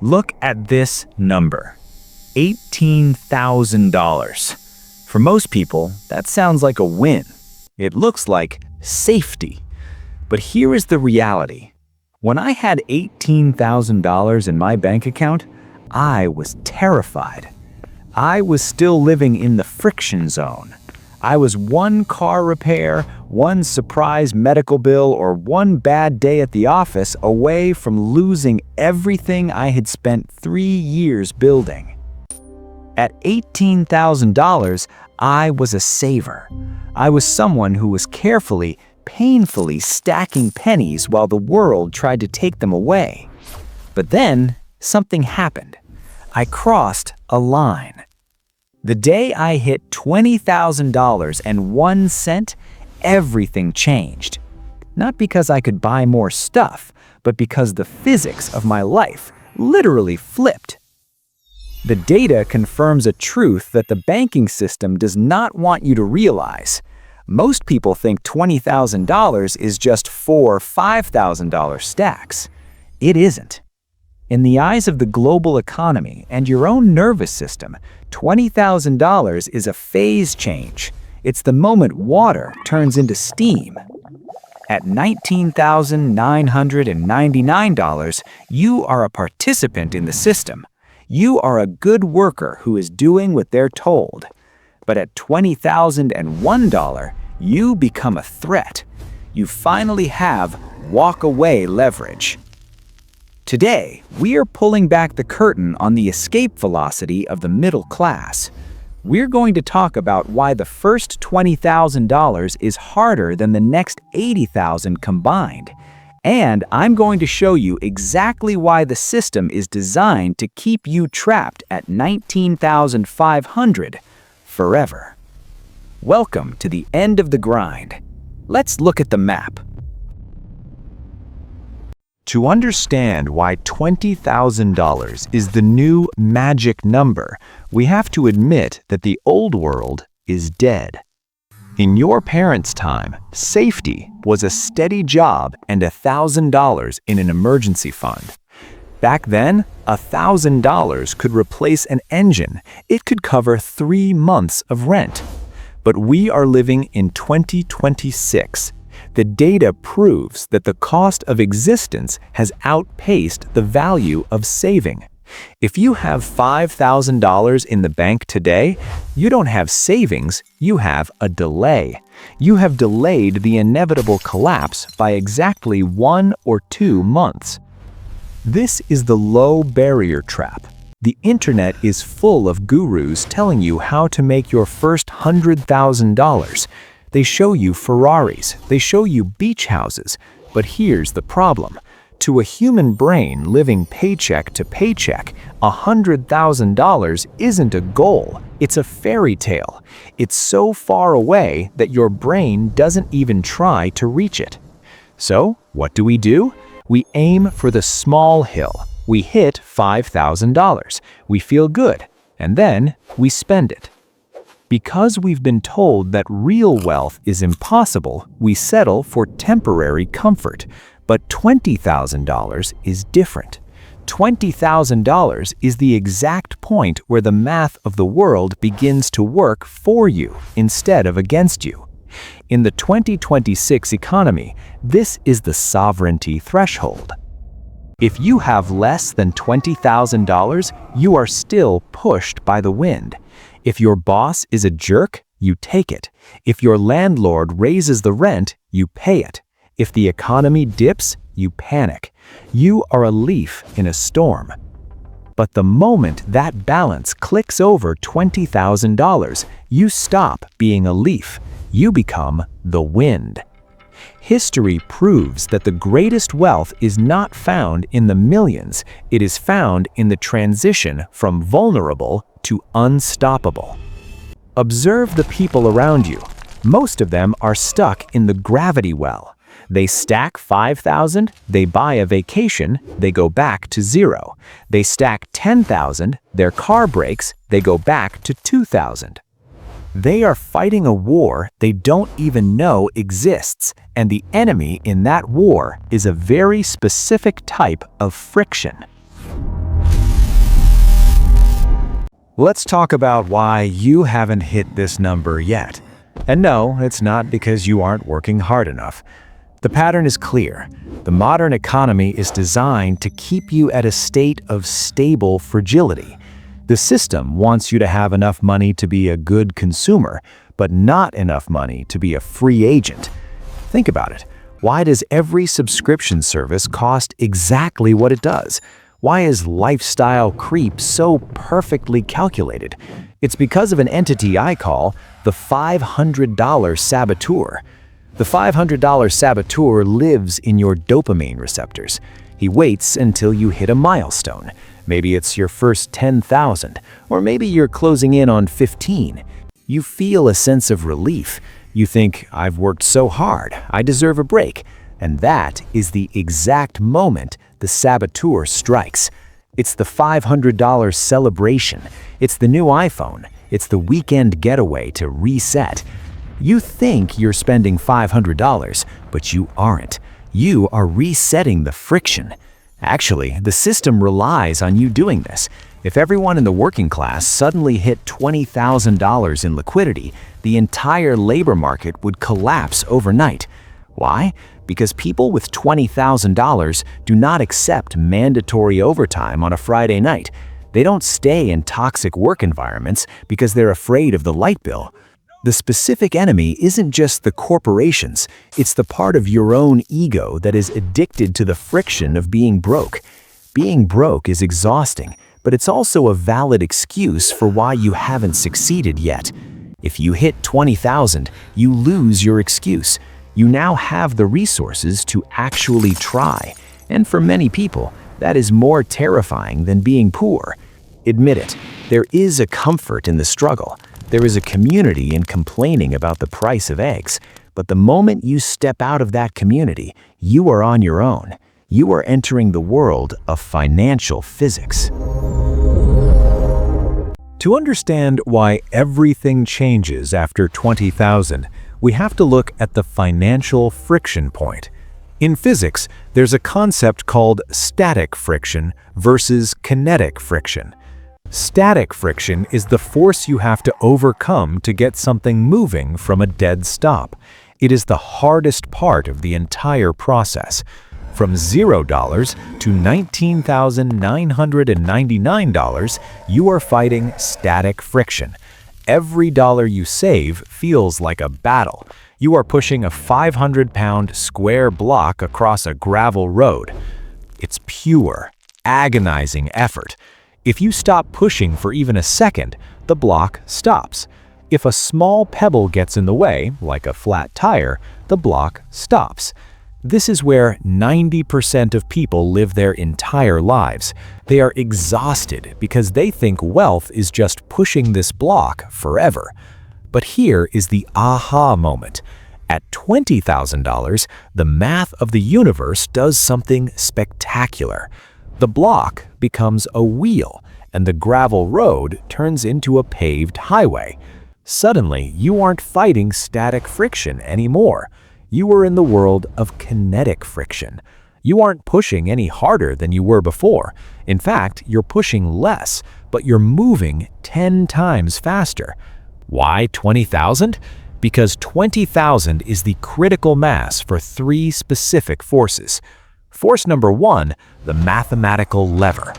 Look at this number, $18,000. For most people, that sounds like a win. It looks like safety. But here is the reality. When I had $18,000 in my bank account, I was terrified. I was still living in the friction zone. I was one car repair, one surprise medical bill, or one bad day at the office away from losing everything I had spent 3 years building. At $18,000, I was a saver. I was someone who was carefully, painfully stacking pennies while the world tried to take them away. But then, something happened. I crossed a line. The day I hit $20,000 and 1 cent, everything changed. Not because I could buy more stuff, but because the physics of my life literally flipped. The data confirms a truth that the banking system does not want you to realize. Most people think $20,000 is just 4 $5,000 stacks. It isn't. In the eyes of the global economy and your own nervous system, $20,000 is a phase change. It's the moment water turns into steam. At $19,999, you are a participant in the system. You are a good worker who is doing what they're told. But at $20,001, you become a threat. You finally have walk-away leverage. Today, we are pulling back the curtain on the escape velocity of the middle class. We're going to talk about why the first $20,000 is harder than the next $80,000 combined. And I'm going to show you exactly why the system is designed to keep you trapped at $19,500 forever. Welcome to the end of the grind. Let's look at the map. To understand why $20,000 is the new magic number, we have to admit that the old world is dead. In your parents' time, safety was a steady job and $1,000 in an emergency fund. Back then, $1,000 could replace an engine. It could cover 3 months of rent. But we are living in 2026. The data proves that the cost of existence has outpaced the value of saving. If you have $5,000 in the bank today, you don't have savings, you have a delay. You have delayed the inevitable collapse by exactly 1 or 2 months. This is the low barrier trap. The internet is full of gurus telling you how to make your first $100,000. They show you Ferraris, they show you beach houses, but here's the problem. To a human brain living paycheck to paycheck, $100,000 isn't a goal, it's a fairy tale. It's so far away that your brain doesn't even try to reach it. So, what do? We aim for the small hill. We hit $5,000. We feel good, and then we spend it. Because we've been told that real wealth is impossible, we settle for temporary comfort. But $20,000 is different. $20,000 is the exact point where the math of the world begins to work for you instead of against you. In the 2026 economy, this is the sovereignty threshold. If you have less than $20,000, you are still pushed by the wind. If your boss is a jerk, you take it. If your landlord raises the rent, you pay it. If the economy dips, you panic. You are a leaf in a storm. But the moment that balance clicks over $20,000, you stop being a leaf. You become the wind. History proves that the greatest wealth is not found in the millions. It is found in the transition from vulnerable to unstoppable. Observe the people around you. Most of them are stuck in the gravity well. They stack 5,000, they buy a vacation, they go back to 0. They stack 10,000, their car breaks, they go back to 2,000. They are fighting a war they don't even know exists, and the enemy in that war is a very specific type of friction. Let's talk about why you haven't hit this number yet. And no, it's not because you aren't working hard enough. The pattern is clear. The modern economy is designed to keep you at a state of stable fragility. The system wants you to have enough money to be a good consumer, but not enough money to be a free agent. Think about it. Why does every subscription service cost exactly what it does? Why is lifestyle creep so perfectly calculated? It's because of an entity I call the $500 Saboteur. The $500 Saboteur lives in your dopamine receptors. He waits until you hit a milestone. Maybe it's your first 10,000, or maybe you're closing in on 15. You feel a sense of relief. You think, I've worked so hard, I deserve a break. And that is the exact moment the Saboteur strikes. It's the $500 celebration. It's the new iPhone. It's the weekend getaway to reset. You think you're spending $500, but you aren't. You are resetting the friction. Actually, the system relies on you doing this. If everyone in the working class suddenly hit $20,000 in liquidity, the entire labor market would collapse overnight. Why? Because people with $20,000 do not accept mandatory overtime on a Friday night. They don't stay in toxic work environments because they're afraid of the light bill. The specific enemy isn't just the corporations, it's the part of your own ego that is addicted to the friction of being broke. Being broke is exhausting, but it's also a valid excuse for why you haven't succeeded yet. If you hit 20,000, you lose your excuse. You now have the resources to actually try. And for many people, that is more terrifying than being poor. Admit it, there is a comfort in the struggle. There is a community in complaining about the price of eggs. But the moment you step out of that community, you are on your own. You are entering the world of financial physics. To understand why everything changes after 20,000, we have to look at the financial friction point. In physics, there's a concept called static friction versus kinetic friction. Static friction is the force you have to overcome to get something moving from a dead stop. It is the hardest part of the entire process. From $0 to $19,999, you are fighting static friction. Every dollar you save feels like a battle. You are pushing a 500-pound square block across a gravel road. It's pure, agonizing effort. If you stop pushing for even a second, the block stops. If a small pebble gets in the way, like a flat tire, the block stops. This is where 90% of people live their entire lives. They are exhausted because they think wealth is just pushing this block forever. But here is the aha moment. At $20,000, the math of the universe does something spectacular. The block becomes a wheel, and the gravel road turns into a paved highway. Suddenly, you aren't fighting static friction anymore. You are in the world of kinetic friction. You aren't pushing any harder than you were before. In fact, you're pushing less, but you're moving 10 times faster. Why 20,000? Because 20,000 is the critical mass for three specific forces. Force number one, the mathematical lever.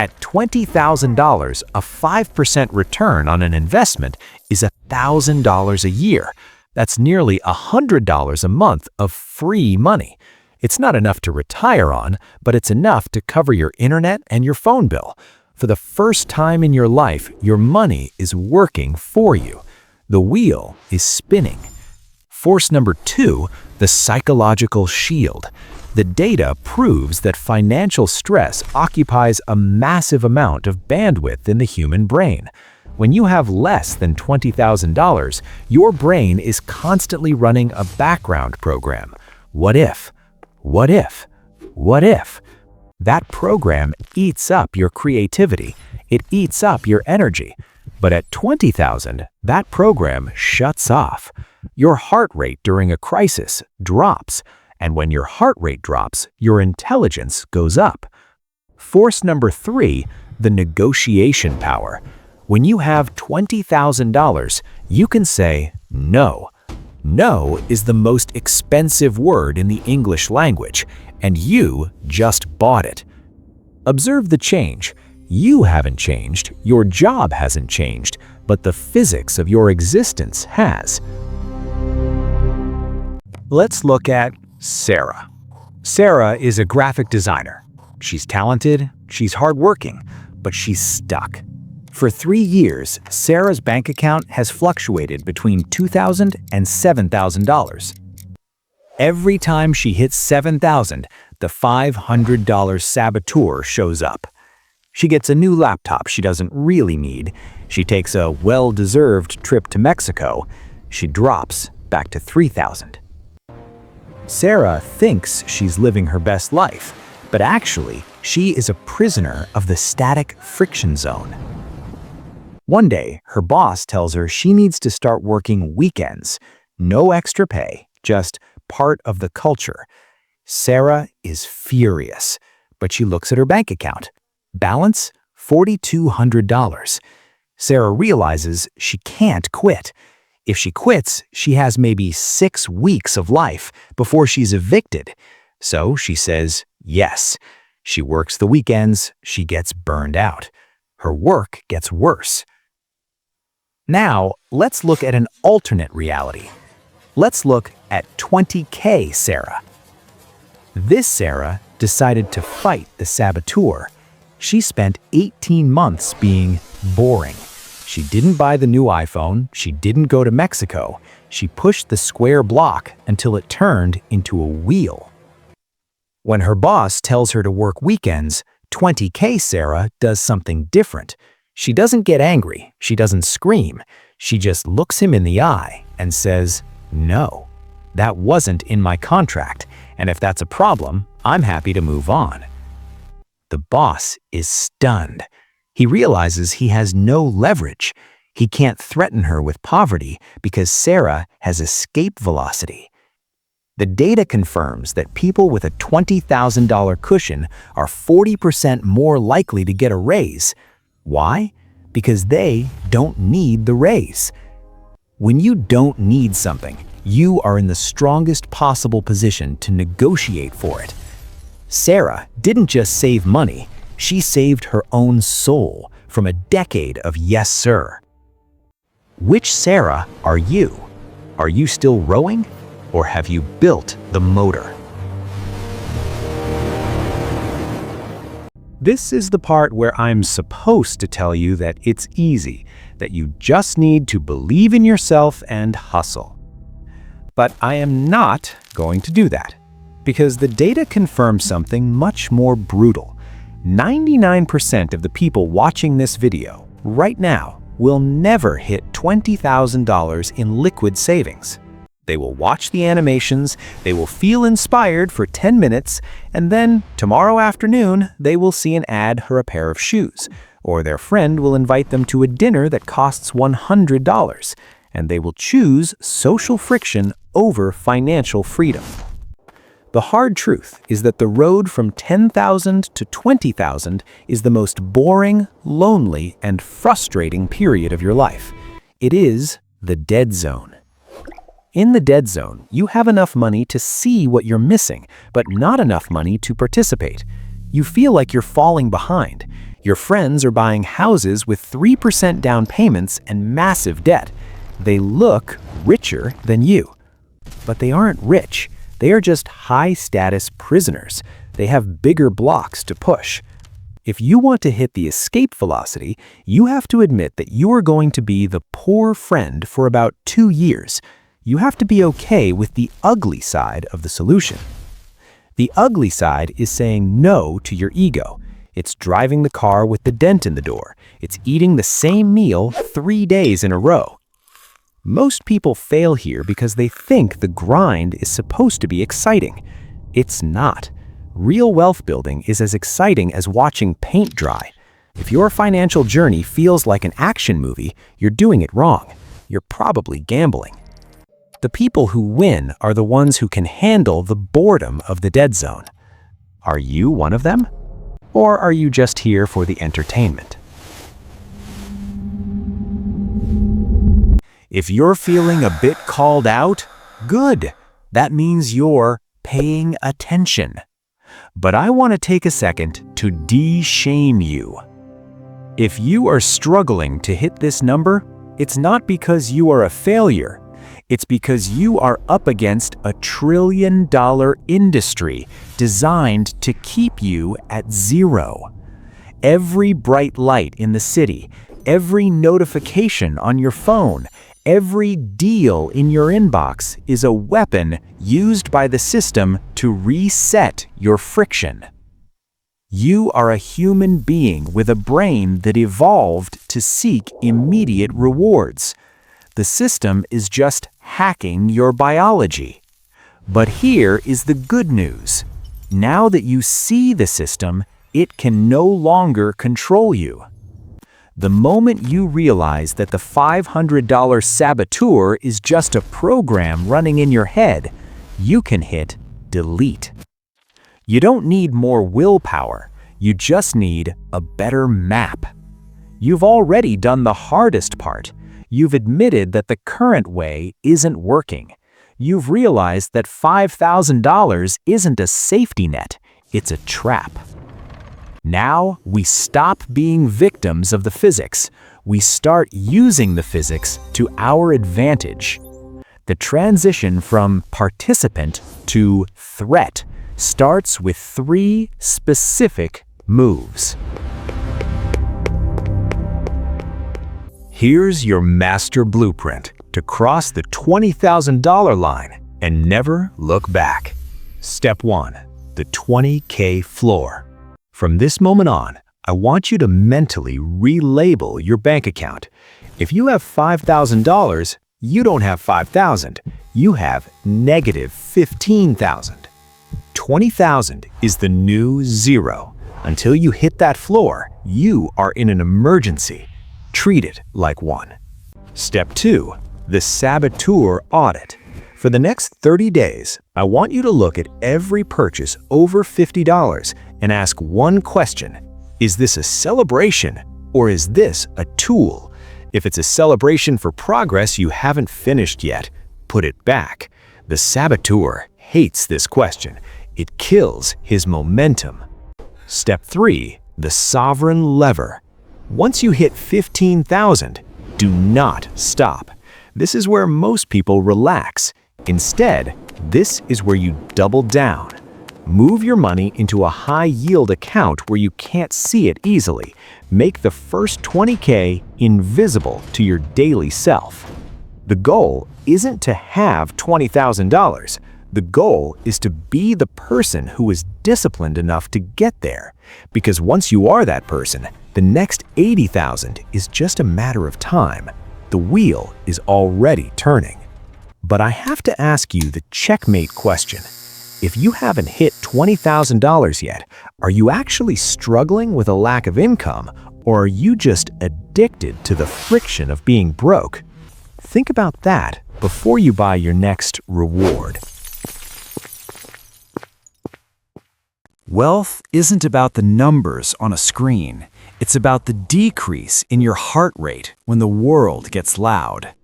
At $20,000, a 5% return on an investment is $1,000 a year. That's nearly $100 a month of free money. It's not enough to retire on, but it's enough to cover your internet and your phone bill. For the first time in your life, your money is working for you. The wheel is spinning. Force number two, the psychological shield. The data proves that financial stress occupies a massive amount of bandwidth in the human brain. When you have less than $20,000, your brain is constantly running a background program. What if? What if? What if? That program eats up your creativity. It eats up your energy. But at $20,000, that program shuts off. Your heart rate during a crisis drops. And when your heart rate drops, your intelligence goes up. Force number three, the negotiation power. When you have $20,000, you can say no. No is the most expensive word in the English language, and you just bought it. Observe the change. You haven't changed, your job hasn't changed, but the physics of your existence has. Let's look at Sarah. Sarah is a graphic designer. She's talented, she's hardworking, but she's stuck. For 3 years, Sarah's bank account has fluctuated between $2,000 and $7,000. Every time she hits $7,000, the $500 Saboteur shows up. She gets a new laptop she doesn't really need. She takes a well-deserved trip to Mexico. She drops back to $3,000. Sarah thinks she's living her best life, but actually, she is a prisoner of the static friction zone. One day, her boss tells her she needs to start working weekends. No extra pay, just part of the culture. Sarah is furious, but she looks at her bank account. Balance, $4,200. Sarah realizes she can't quit. If she quits, she has maybe 6 weeks of life before she's evicted. So she says yes. She works the weekends, she gets burned out. Her work gets worse. Now, let's look at an alternate reality. Let's look at 20K Sarah. This Sarah decided to fight the Saboteur. She spent 18 months being boring. She didn't buy the new iPhone, she didn't go to Mexico. She pushed the square block until it turned into a wheel. When her boss tells her to work weekends, 20K Sarah does something different. She doesn't get angry, she doesn't scream. She just looks him in the eye and says, "No, that wasn't in my contract, and if that's a problem, I'm happy to move on." The boss is stunned. He realizes he has no leverage. He can't threaten her with poverty because Sarah has escape velocity. The data confirms that people with a $20,000 cushion are 40% more likely to get a raise. Why? Because they don't need the raise. When you don't need something, you are in the strongest possible position to negotiate for it. Sarah didn't just save money, she saved her own soul from a decade of yes sir. Which Sarah are you? Are you still rowing, or have you built the motor? This is the part where I'm supposed to tell you that it's easy, that you just need to believe in yourself and hustle. But I am not going to do that, because the data confirms something much more brutal. 99% of the people watching this video right now will never hit $20,000 in liquid savings. They will watch the animations, they will feel inspired for 10 minutes, and then tomorrow afternoon they will see an ad for a pair of shoes, or their friend will invite them to a dinner that costs $100, and they will choose social friction over financial freedom. The hard truth is that the road from 10,000 to 20,000 is the most boring, lonely, and frustrating period of your life. It is the dead zone. In the dead zone, you have enough money to see what you're missing, but not enough money to participate. You feel like you're falling behind. Your friends are buying houses with 3% down payments and massive debt. They look richer than you, but they aren't rich. They are just high-status prisoners. They have bigger blocks to push. If you want to hit the escape velocity, you have to admit that you are going to be the poor friend for about 2 years. You have to be okay with the ugly side of the solution. The ugly side is saying no to your ego. It's driving the car with the dent in the door. It's eating the same meal 3 days in a row. Most people fail here because they think the grind is supposed to be exciting. It's not. Real wealth building is as exciting as watching paint dry. If your financial journey feels like an action movie, you're doing it wrong. You're probably gambling. The people who win are the ones who can handle the boredom of the dead zone. Are you one of them? Or are you just here for the entertainment? If you're feeling a bit called out, good. That means you're paying attention. But I want to take a second to de-shame you. If you are struggling to hit this number, it's not because you are a failure. It's because you are up against a $1 trillion industry designed to keep you at zero. Every bright light in the city, every notification on your phone, every deal in your inbox is a weapon used by the system to reset your friction. You are a human being with a brain that evolved to seek immediate rewards. The system is just hacking your biology. But here is the good news. Now that you see the system, it can no longer control you. The moment you realize that the $500 Saboteur is just a program running in your head, you can hit delete. You don't need more willpower, you just need a better map. You've already done the hardest part. You've admitted that the current way isn't working. You've realized that $5,000 isn't a safety net, it's a trap. Now we stop being victims of the physics. We start using the physics to our advantage. The transition from participant to threat starts with 3 specific moves. Here's your master blueprint to cross the $20,000 line and never look back. Step 1. The 20K floor. From this moment on, I want you to mentally relabel your bank account. If you have $5,000, you don't have $5,000. You have negative $15,000. $20,000 is the new zero. Until you hit that floor, you are in an emergency. Treat it like one. Step 2. The Saboteur audit. For the next 30 days, I want you to look at every purchase over $50 and ask one question. Is this a celebration or is this a tool? If it's a celebration for progress you haven't finished yet, put it back. The Saboteur hates this question. It kills his momentum. Step 3. The Sovereign lever. Once you hit $15,000, do not stop. This is where most people relax. Instead, this is where you double down. Move your money into a high-yield account where you can't see it easily. Make the first $20K invisible to your daily self. The goal isn't to have $20,000. The goal is to be the person who is disciplined enough to get there. Because once you are that person, the next $80,000 is just a matter of time. The wheel is already turning. But I have to ask you the checkmate question. If you haven't hit $20,000 yet, are you actually struggling with a lack of income, or are you just addicted to the friction of being broke? Think about that before you buy your next reward. Wealth isn't about the numbers on a screen. It's about the decrease in your heart rate when the world gets loud.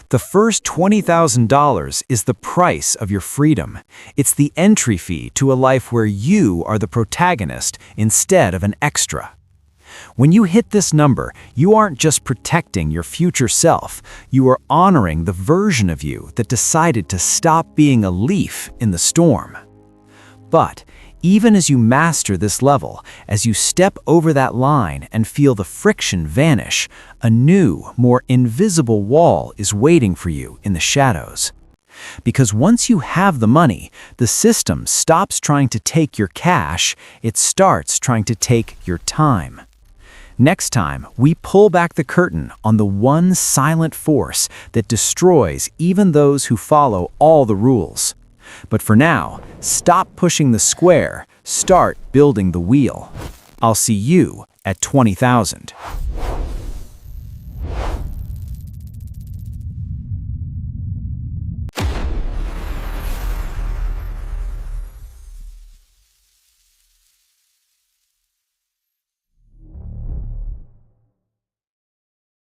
The first $20,000 is the price of your freedom. It's the entry fee to a life where you are the protagonist instead of an extra. When you hit this number, you aren't just protecting your future self, you are honoring the version of you that decided to stop being a leaf in the storm. But even as you master this level, as you step over that line and feel the friction vanish, a new, more invisible wall is waiting for you in the shadows. Because once you have the money, the system stops trying to take your cash, it starts trying to take your time. Next time, we pull back the curtain on the one silent force that destroys even those who follow all the rules. But for now, stop pushing the square, start building the wheel. I'll see you at 20,000.